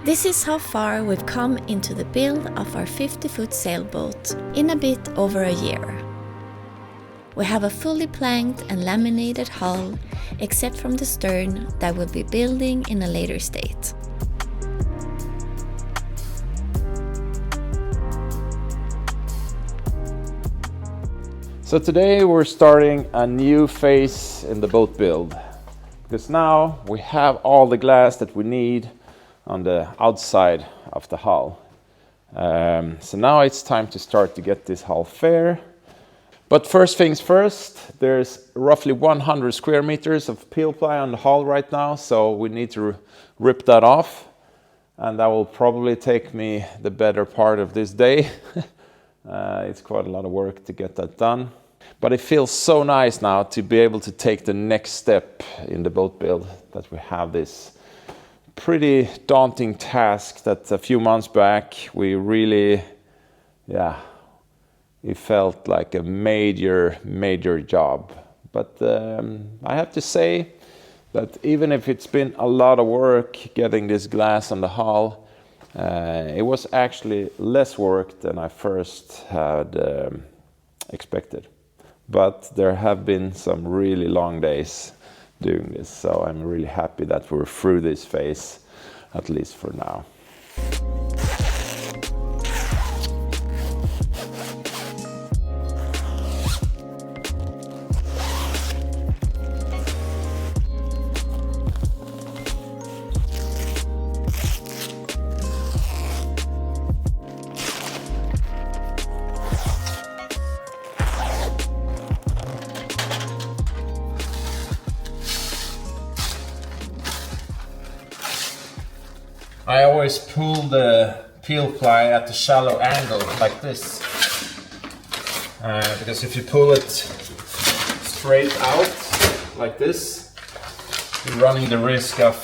This is how far we've come into the build of our 50-foot sailboat in a bit over a year. We have a fully planked and laminated hull, except from the stern that we'll be building in a later state. So today we're starting a new phase in the boat build, because now we have all the glass that we need on the outside of the hull. So now it's time to start to get this hull fair. But first things first, there's roughly 100 square meters of peel ply on the hull right now, so we need to rip that off, and that will probably take me the better part of this day. It's quite a lot of work to get that done. But it feels so nice now to be able to take the next step in the boat build, that we have this pretty daunting task that a few months back we really, it felt like a major job. But I have to say that even if it's been a lot of work getting this glass on the hull, it was actually less work than I first had expected. But there have been some really long days doing this, so I'm really happy that we're through this phase, at least for now. I always pull the peel ply at the shallow angle like this, because if you pull it straight out like this, you're running the risk of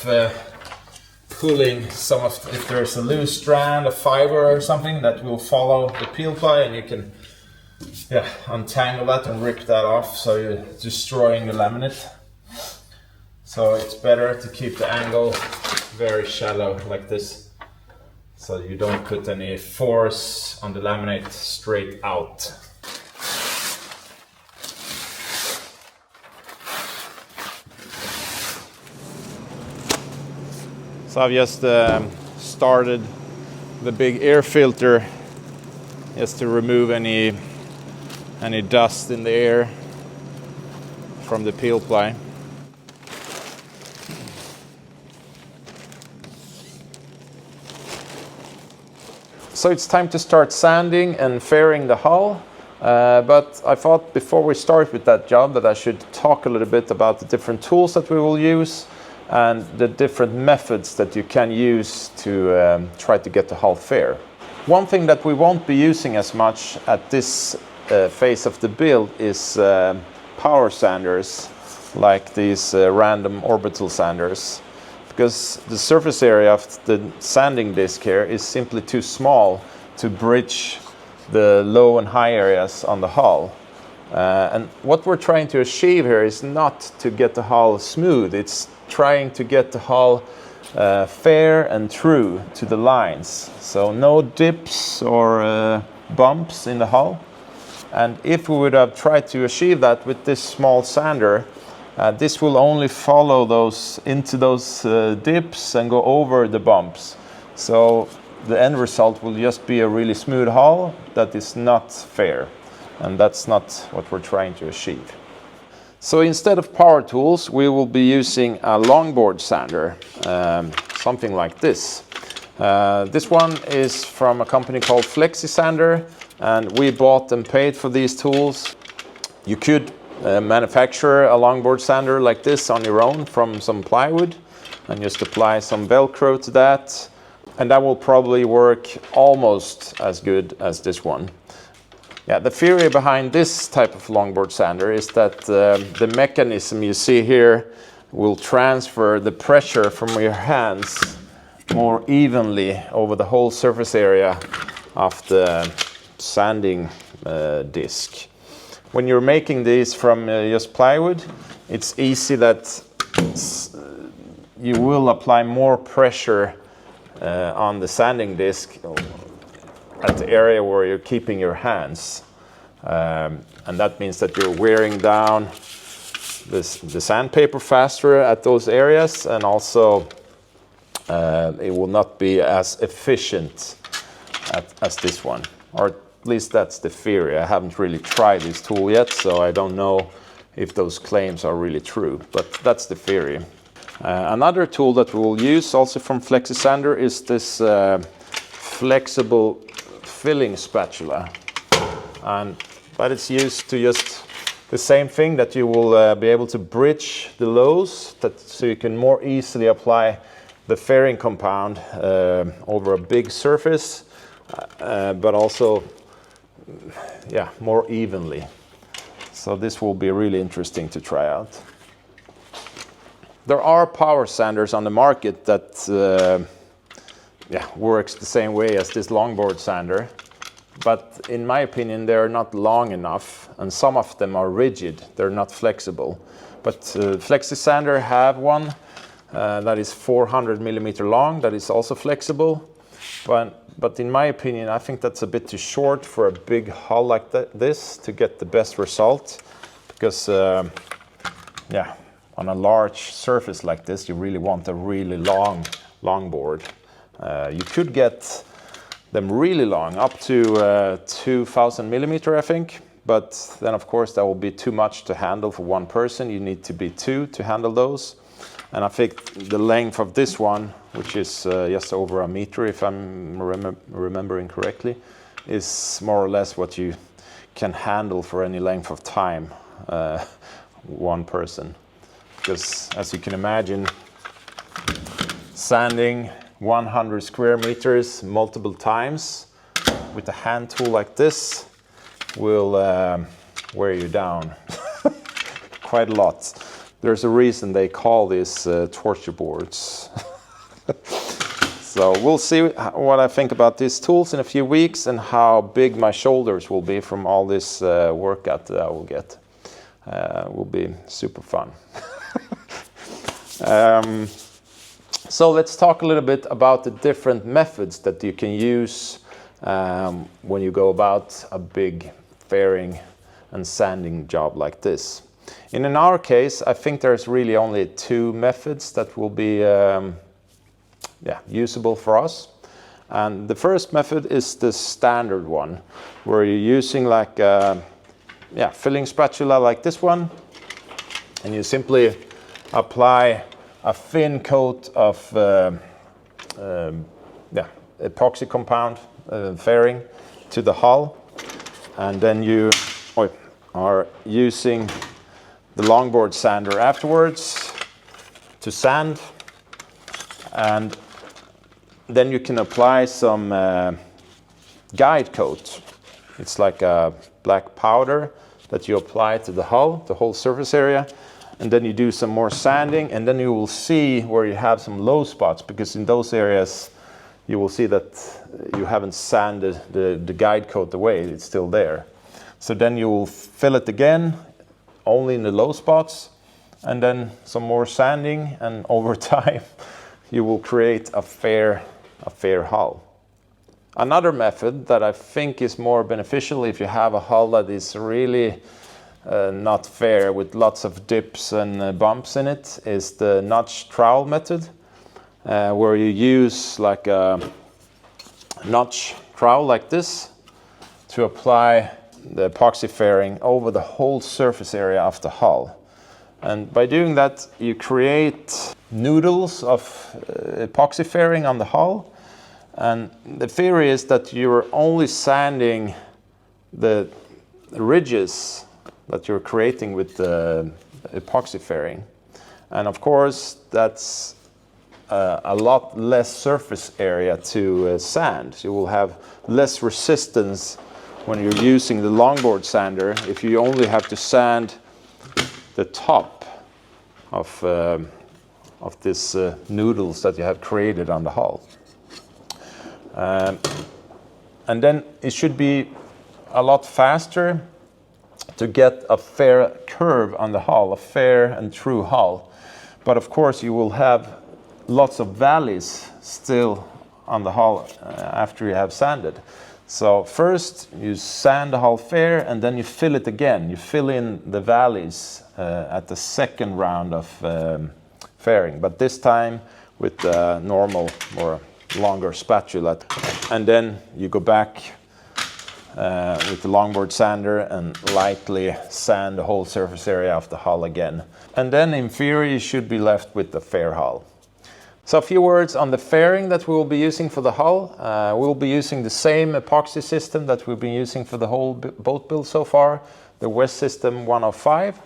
pulling some of, if there's a loose strand of fiber or something that will follow the peel ply, and you can untangle that and rip that off, so you're destroying the laminate. So it's better to keep the angle very shallow like this, so you don't put any force on the laminate straight out. So I've just started the big air filter just to remove any dust in the air from the peel ply. So it's time to start sanding and fairing the hull, but I thought before we start with that job that I should talk a little bit about the different tools that we will use and the different methods that you can use to try to get the hull fair. One thing that we won't be using as much at this phase of the build is power sanders, like these random orbital sanders, because the surface area of the sanding disc here is simply too small to bridge the low and high areas on the hull. And what we're trying to achieve here is not to get the hull smooth, it's trying to get the hull fair and true to the lines. So no dips or bumps in the hull. And if we would have tried to achieve that with this small sander, this will only follow those into those dips and go over the bumps. So the end result will just be a really smooth hull that is not fair. And that's not what we're trying to achieve. So instead of power tools, we will be using a longboard sander, something like this. This one is from a company called Flexi Sander, and we bought and paid for these tools. You could manufacture a longboard sander like this on your own from some plywood and just apply some Velcro to that, and that will probably work almost as good as this one. Yeah, the theory behind this type of longboard sander is that the mechanism you see here will transfer the pressure from your hands more evenly over the whole surface area of the sanding disc. When you're making these from just plywood, it's easy that you will apply more pressure on the sanding disc at the area where you're keeping your hands. And that means that you're wearing down the sandpaper faster at those areas, and also it will not be as efficient as this one, or at least that's the theory. I haven't really tried this tool yet, so I don't know if those claims are really true, but that's the theory. Another tool that we'll use also from Flexi Sander is this flexible filling spatula, but it's used to just the same thing, that you will be able to bridge the lows, so you can more easily apply the fairing compound over a big surface, but also more evenly. So this will be really interesting to try out. There are power sanders on the market that works the same way as this longboard sander, but in my opinion they're not long enough, and some of them are rigid, they're not flexible. But Flexi Sander have one that is 400 millimeter long, that is also flexible, but in my opinion I think that's a bit too short for a big hull like this to get the best result, because on a large surface like this you really want a really long board. You could get them really long, up to 2000 millimeter I think, but then of course that will be too much to handle for one person. You need to be two to handle those. And I think the length of this one, which is just over a meter if I'm remembering correctly, is more or less what you can handle for any length of time, one person. Because as you can imagine, sanding 100 square meters multiple times with a hand tool like this will wear you down quite a lot. There's a reason they call these torture boards. So we'll see what I think about these tools in a few weeks, and how big my shoulders will be from all this workout that I will get. Will be super fun. So let's talk a little bit about the different methods that you can use when you go about a big fairing and sanding job like this. In our case, I think there's really only two methods that will be usable for us. And the first method is the standard one, where you're using like a filling spatula like this one, and you simply apply a thin coat of epoxy compound fairing to the hull, and then you are using the longboard sander afterwards to sand, and then you can apply some guide coat. It's like a black powder that you apply to the hull, the whole surface area, and then you do some more sanding, and then you will see where you have some low spots, because in those areas you will see that you haven't sanded the guide coat away, it's still there. So then you will fill it again, only in the low spots, and then some more sanding, and over time you will create a fair hull. Another method that I think is more beneficial if you have a hull that is really not fair, with lots of dips and bumps in it, is the notch trowel method, where you use like a notch trowel like this to apply the epoxy fairing over the whole surface area of the hull. And by doing that, you create noodles of epoxy fairing on the hull. And the theory is that you're only sanding the ridges that you're creating with the epoxy fairing. And of course, that's a lot less surface area to sand. You will have less resistance when you're using the longboard sander if you only have to sand the top of this noodles that you have created on the hull. And then it should be a lot faster to get a fair curve on the hull, a fair and true hull. But of course you will have lots of valleys still on the hull after you have sanded. So first you sand the hull fair and then you fill it again. You fill in the valleys at the second round of fairing, but this time with the normal or longer spatula. And then you go back with the longboard sander and lightly sand the whole surface area of the hull again. And then in theory you should be left with the fair hull. So a few words on the fairing that we will be using for the hull. We will be using the same epoxy system that we've been using for the whole boat build so far, the West System 105.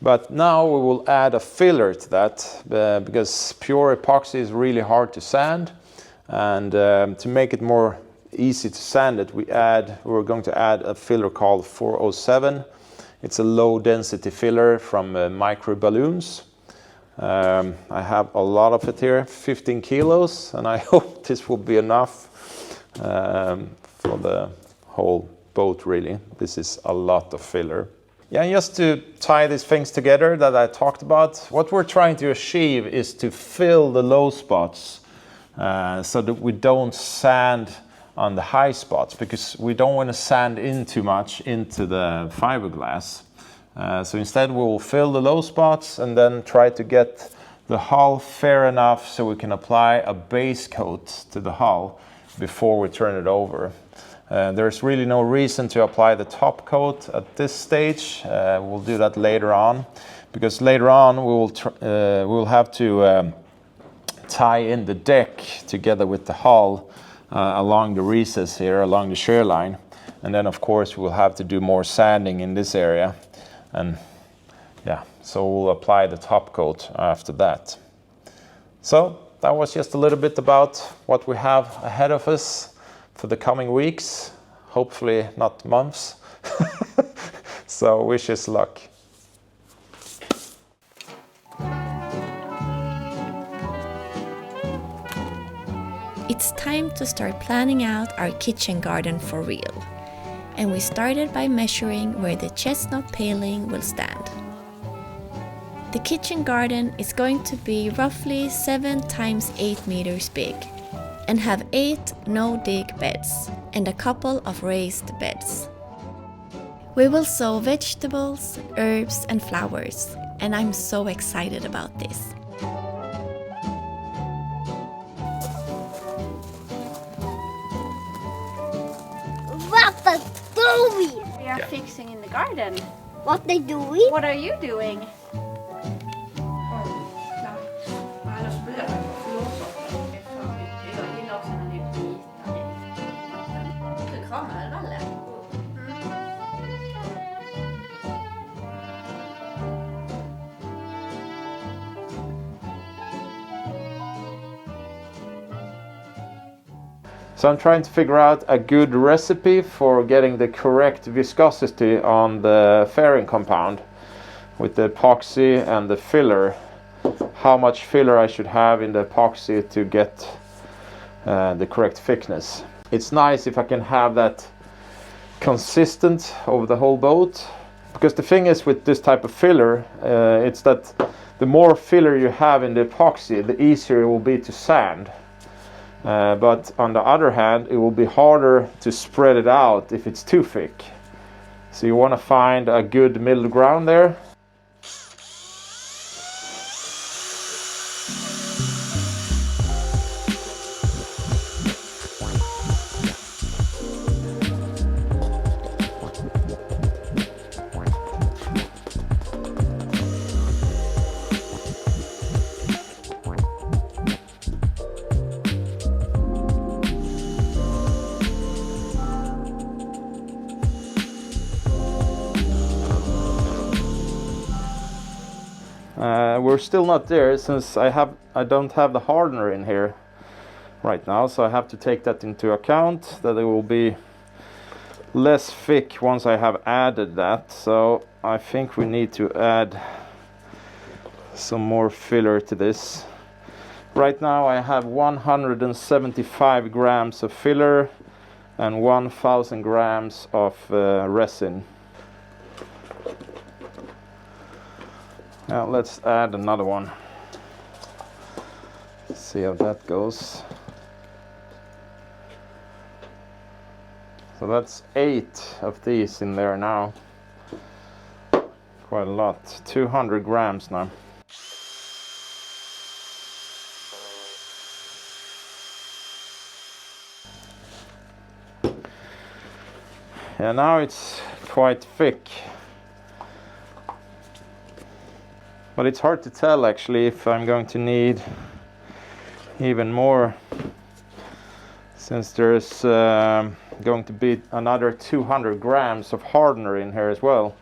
But now we will add a filler to that because pure epoxy is really hard to sand. And to make it more easy to sand it, we're going to add a filler called 407. It's a low density filler from Micro Balloons. I have a lot of it here, 15 kilos, and I hope this will be enough for the whole boat really. This is a lot of filler. Yeah, and just to tie these things together that I talked about, what we're trying to achieve is to fill the low spots so that we don't sand on the high spots, because we don't want to sand in too much into the fiberglass. So instead we will fill the low spots and then try to get the hull fair enough so we can apply a base coat to the hull before we turn it over. There's really no reason to apply the top coat at this stage. We'll do that later on, because later on we will have to tie in the deck together with the hull along the recess here, along the shear line. And then of course we'll have to do more sanding in this area. And yeah, so we'll apply the top coat after that. So that was just a little bit about what we have ahead of us for the coming weeks, hopefully not months. So wish us luck. It's time to start planning out our kitchen garden for real. And we started by measuring where the chestnut paling will stand. The kitchen garden is going to be roughly 7 times 8 meters big and have 8 no-dig beds and a couple of raised beds. We will sow vegetables, herbs and flowers, and I'm so excited about this. We are fixing in the garden. What they doing? What are you doing? So I'm trying to figure out a good recipe for getting the correct viscosity on the fairing compound with the epoxy and the filler. How much filler I should have in the epoxy to get the correct thickness. It's nice if I can have that consistent over the whole boat, because the thing is with this type of filler, it's that the more filler you have in the epoxy, the easier it will be to sand. But on the other hand, it will be harder to spread it out if it's too thick. So you want to find a good middle ground there. We're still not there, since I don't have the hardener in here right now, so I have to take that into account, that it will be less thick once I have added that. So I think we need to add some more filler to this. Right now I have 175 grams of filler and 1000 grams of resin. Now let's add another one. See how that goes. So that's 8 of these in there now. Quite a lot. 200 grams now. Yeah, now it's quite thick. But it's hard to tell actually if I'm going to need even more, since there's going to be another 200 grams of hardener in here as well.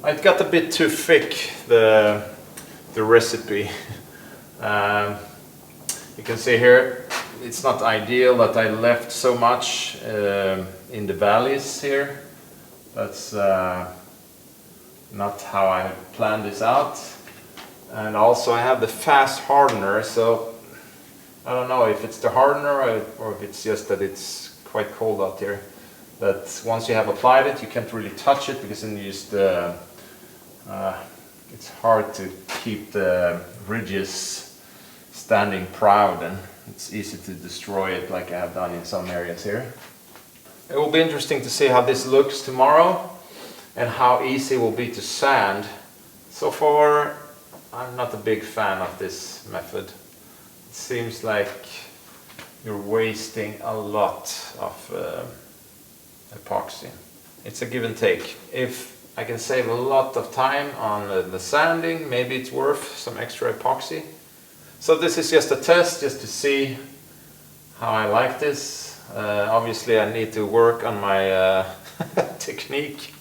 It got a bit too thick, the recipe. You can see here, it's not ideal that I left so much in the valleys here. That's not how I planned this out. And also I have the fast hardener, so I don't know if it's the hardener or if it's just that it's quite cold out here. That once you have applied it, you can't really touch it, because then you just it's hard to keep the ridges standing proud, and it's easy to destroy it like I have done in some areas here. It will be interesting to see how this looks tomorrow and how easy it will be to sand. So far I'm not a big fan of this method. It seems like you're wasting a lot of epoxy. It's a give and take. If I can save a lot of time on the sanding, maybe it's worth some extra epoxy. So this is just a test, just to see how I like this. Obviously I need to work on my technique.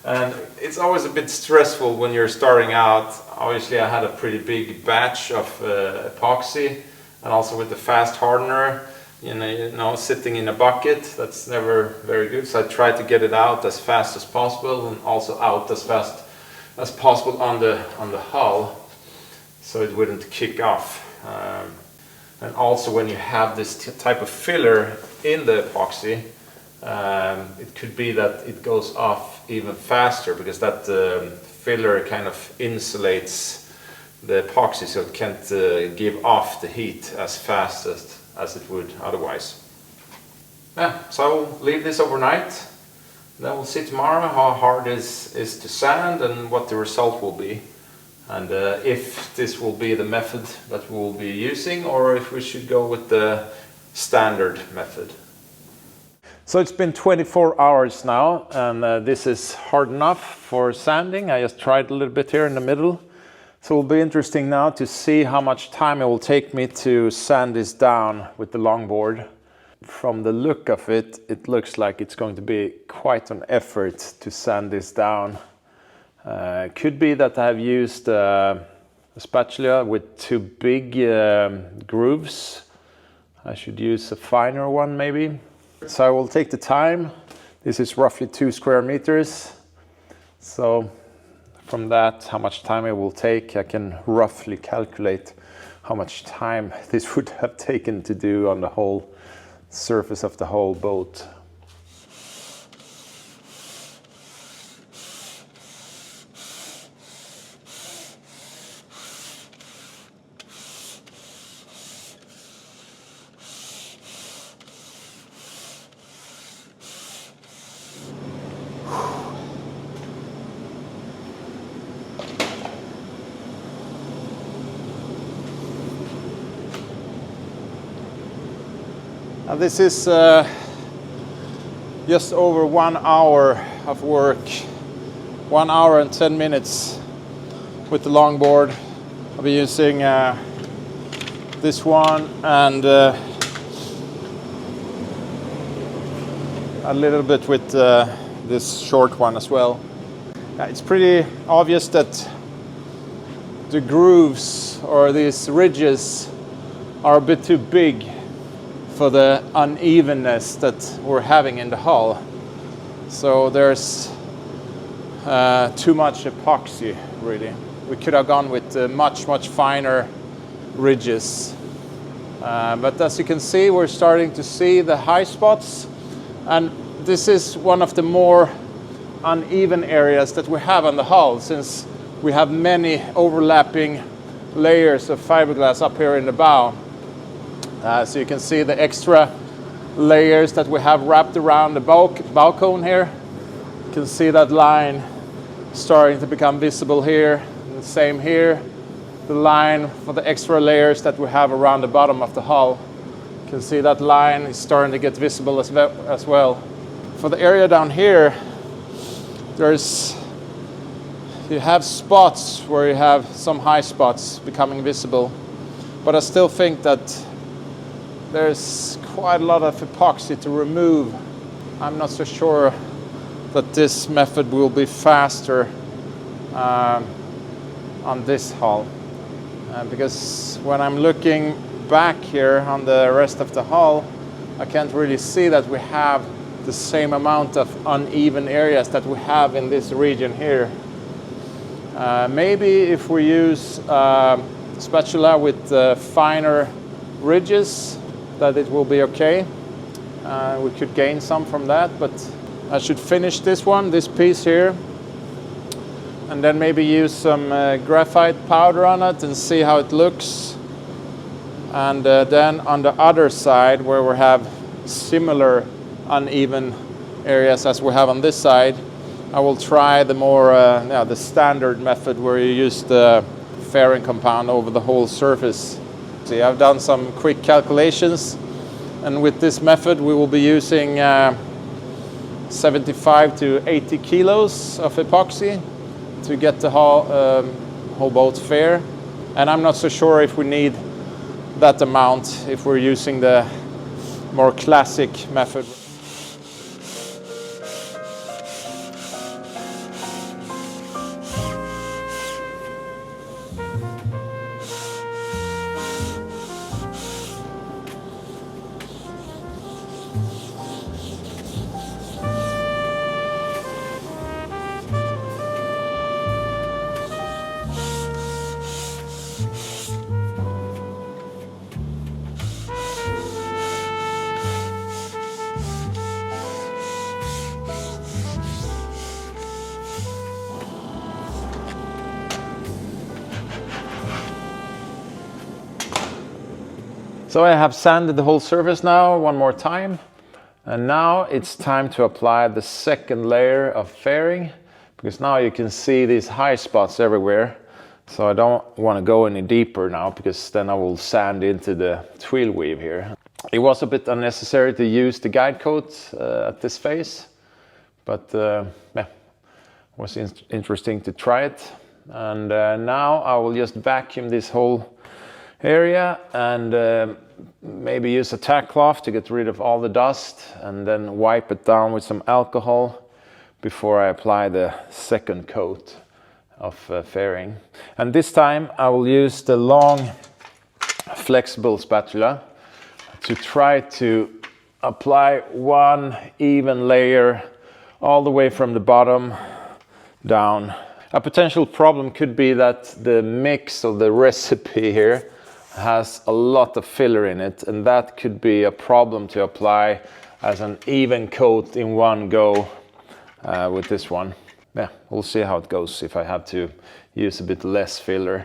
And it's always a bit stressful when you're starting out. Obviously I had a pretty big batch of epoxy, and also with the fast hardener, you know, sitting in a bucket, that's never very good. So I tried to get it out as fast as possible, and also out as fast as possible on the hull, so it wouldn't kick off. And also when you have this type of filler in the epoxy, it could be that it goes off even faster, because that filler kind of insulates the epoxy, so it can't give off the heat as fast as it would otherwise. Yeah, so I will leave this overnight. Then we'll see tomorrow how hard it is to sand and what the result will be. And if this will be the method that we'll be using, or if we should go with the standard method. So it's been 24 hours now, and this is hard enough for sanding. I just tried a little bit here in the middle. So it will be interesting now to see how much time it will take me to sand this down with the longboard. From the look of it, it looks like it's going to be quite an effort to sand this down. Could be that I have used a spatula with too big grooves. I should use a finer one maybe. So I will take the time. This is roughly 2 square meters. So from that, how much time it will take, I can roughly calculate how much time this would have taken to do on the whole surface of the whole boat. Now this is just over 1 hour of work, 1 hour and 10 minutes with the longboard. I'll be using this one and a little bit with this short one as well. It's pretty obvious that the grooves or these ridges are a bit too big for the unevenness that we're having in the hull. So there's too much epoxy, really. We could have gone with much finer ridges. But as you can see, we're starting to see the high spots, and this is one of the more uneven areas that we have on the hull, since we have many overlapping layers of fiberglass up here in the bow. So you can see the extra layers that we have wrapped around the bow cone here. You can see that line starting to become visible here, and the same here. The line for the extra layers that we have around the bottom of the hull. You can see that line is starting to get visible as well. For the area down here, you have spots where you have some high spots becoming visible, but I still think that there's quite a lot of epoxy to remove. I'm not so sure that this method will be faster on this hull. Because when I'm looking back here on the rest of the hull, I can't really see that we have the same amount of uneven areas that we have in this region here. Maybe if we use spatula with finer ridges, that it will be okay. We could gain some from that, but I should finish this piece here, and then maybe use some graphite powder on it and see how it looks. And then on the other side, where we have similar uneven areas as we have on this side, I will try the more the standard method where you use the fairing compound over the whole surface. See, I've done some quick calculations, and with this method we will be using 75 to 80 kilos of epoxy to get the whole boat fair. And I'm not so sure if we need that amount if we're using the more classic method. So I have sanded the whole surface now one more time, and now it's time to apply the second layer of fairing, because now you can see these high spots everywhere. So I don't want to go any deeper now, because then I will sand into the twill weave here. It was a bit unnecessary to use the guide coat at this phase, but yeah, it was interesting to try it. And now I will just vacuum this whole area and maybe use a tack cloth to get rid of all the dust, and then wipe it down with some alcohol before I apply the second coat of fairing. And this time I will use the long flexible spatula to try to apply one even layer all the way from the bottom down. A potential problem could be that the mix of the recipe here has a lot of filler in it, and that could be a problem to apply as an even coat in one go with this one. Yeah, we'll see how it goes if I have to use a bit less filler.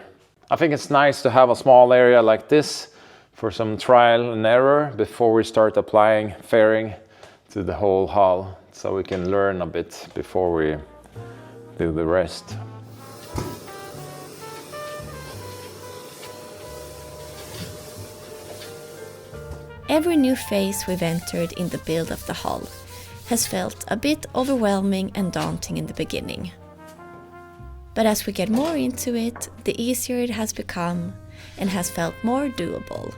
I think it's nice to have a small area like this for some trial and error before we start applying fairing to the whole hull, so we can learn a bit before we do the rest. Every new phase we've entered in the build of the hull has felt a bit overwhelming and daunting in the beginning. But as we get more into it, the easier it has become and has felt more doable.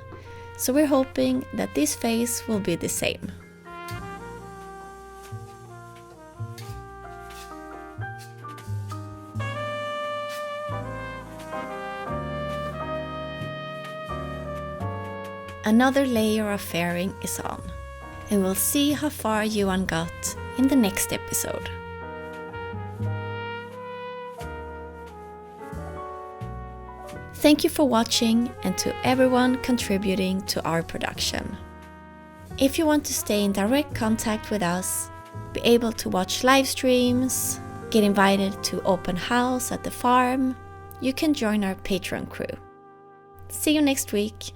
So we're hoping that this phase will be the same. Another layer of fairing is on, and we'll see how far Johan got in the next episode. Thank you for watching and to everyone contributing to our production. If you want to stay in direct contact with us, be able to watch live streams, get invited to open house at the farm, you can join our Patreon crew. See you next week.